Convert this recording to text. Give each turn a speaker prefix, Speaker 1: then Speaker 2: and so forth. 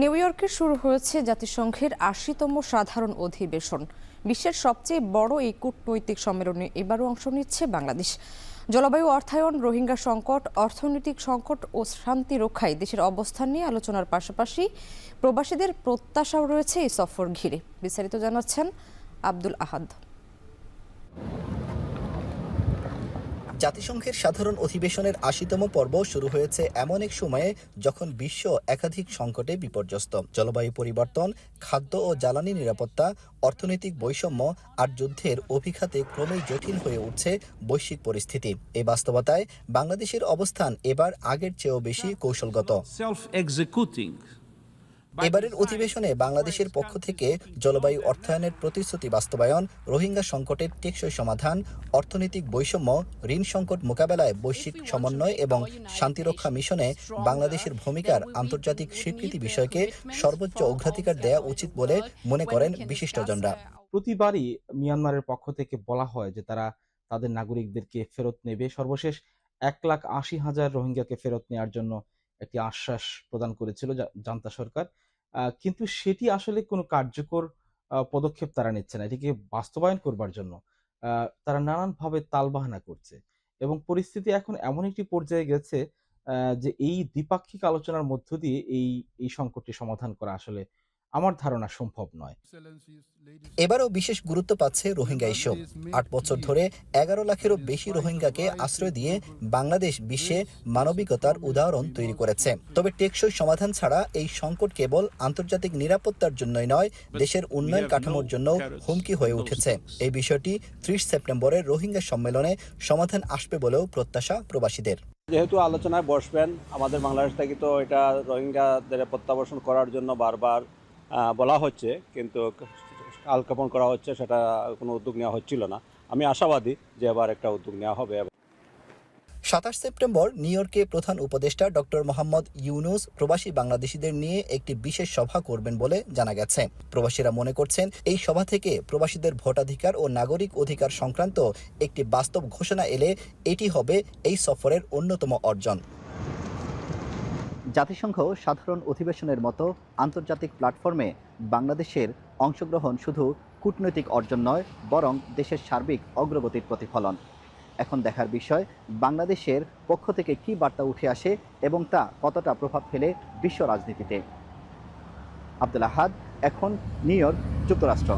Speaker 1: New ইয়র্কে শুরু হয়েছে জাতিসংঘের ৮০তম সাধারণ অধিবেশন। বিশ্বের সবচেয়ে বড় এই কূটনৈতিক সম্মেলনে এবারও অংশ নিচ্ছে বাংলাদেশ। জলবায়ু অর্থায়ন, রোহিঙ্গা সংকট, অর্থনৈতিক সংকট ও শান্তি রক্ষায় দেশের অবস্থান নিয়ে আলোচনার পাশাপাশি প্রবাসীদের প্রত্যাশাও রয়েছে এই সফর ঘিরে। বিস্তারিত জানাচ্ছেন আব্দুল আহাদ।
Speaker 2: জাতিসংঘের সাধারণ অধিবেশনের ৮০তম পর্ব শুরু হয়েছে এমন এক সময়ে যখন বিশ্ব একাধিক সংকটে বিপর্যস্ত। জলবায়ু পরিবর্তন, খাদ্য ও জ্বালানি নিরাপত্তা, অর্থনৈতিক বৈষম্য আর যুদ্ধের অভিঘাতে ক্রমেই জটিল হয়ে উঠছে বৈশ্বিক পরিস্থিতি। এই বাস্তবতায় বাংলাদেশের অবস্থান এবার আগের চেয়েও বেশি কৌশলগত। এবারের অধিবেশনে বাংলাদেশের পক্ষ থেকে জলবায়ু অর্থায়নের প্রতিশ্রুতি বাস্তবায়ন, রোহিঙ্গা সংকটের টেকসই সমাধান, অর্থনৈতিক বৈষম্য, ঋণ সংকট মোকাবেলায় বৈশ্বিক সমন্বয় এবং শান্তিরক্ষা মিশনে বাংলাদেশের ভূমিকার আন্তর্জাতিক স্বীকৃতি বিষয়কে সর্বোচ্চ অগ্রাধিকার দেওয়া উচিত বলে মনে করেন বিশিষ্টজনরা।
Speaker 3: প্রতিবারই মিয়ানমারের পক্ষ থেকে বলা হয় যে তারা তাদের নাগরিকদেরকে ফেরত নেবে। সর্বশেষ ১,৮০,০০০ রোহিঙ্গাকে ফেরত নেওয়ার জন্য একটি আশ্বাস প্রদান করেছিল জান্তা সরকার, কিন্তু সেটি আসলে কোনো কার্যকর পদক্ষেপ তারা নিচ্ছে না। এটিকে বাস্তবায়ন করবার জন্য তারা নানানভাবে তালবাহানা করছে এবং পরিস্থিতি এখন এমন একটি পর্যায়ে গেছে যে এই দ্বিপাক্ষিক আলোচনার মধ্য দিয়ে এই সংকটটি সমাধান করা আসলে আমার ধারণা সম্ভব নয়।
Speaker 2: এবারও বিশেষ গুরুত্ব পাচ্ছে রোহিঙ্গা ইস্যু। ৮ বছর ধরে ১১ লাখেরও বেশি রোহিঙ্গাকে আশ্রয় দিয়ে বাংলাদেশ বিশ্বে মানবিকতার উদাহরণ তৈরি করেছে। তবে টেকসই সমাধান ছাড়া এই সংকট কেবল আন্তর্জাতিক নিরাপত্তার জন্যই নয়, দেশের উন্নয়ন কাঠামোর জন্য হুমকি হয়ে উঠেছে। এই বিষয়টি ৩০ সেপ্টেম্বরের রোহিঙ্গা সম্মেলনে সমাধান আসবে বলেও প্রত্যাশা প্রবাসীদের।
Speaker 4: যেহেতু আলোচনায় বসবেন, আমাদের বাংলাদেশ থেকে তো এটা রোহিঙ্গাদের প্রত্যাবর্তন করার জন্য বারবার বলা হচ্ছে, কিন্তু কালক্ষেপণ করা হচ্ছে, সেটা কোনো উদ্যোগ নেওয়া হচ্ছিল না। আমি আশাবাদী যে এবার একটা উদ্যোগ নেওয়া হবে।
Speaker 2: ২৭ সেপ্টেম্বর নিউ ইয়র্কে প্রধান উপদেষ্টা ডক্টর মোহাম্মদ ইউনুস প্রবাসী বাংলাদেশিদের নিয়ে একটি বিশেষ সভা করবেন বলে জানা গেছে। প্রবাসীরা মনে করছেন এই সভা থেকে প্রবাসীদের ভোটাধিকার ও নাগরিক অধিকার সংক্রান্ত একটি বাস্তব ঘোষণা এলে এটি হবে এই সফরের অন্যতম অর্জন। জাতিসংঘ সাধারণ অধিবেশনের মতো আন্তর্জাতিক প্ল্যাটফর্মে বাংলাদেশের অংশগ্রহণ শুধু কূটনৈতিক অর্জন নয়, বরং দেশের সার্বিক অগ্রগতির প্রতিফলন। এখন দেখার বিষয় বাংলাদেশের পক্ষ থেকে কী বার্তা উঠে আসে এবং তা কতটা প্রভাব ফেলে বিশ্ব রাজনীতিতে। আব্দুল আহাদ, এখন নিউ ইয়র্ক, যুক্তরাষ্ট্র।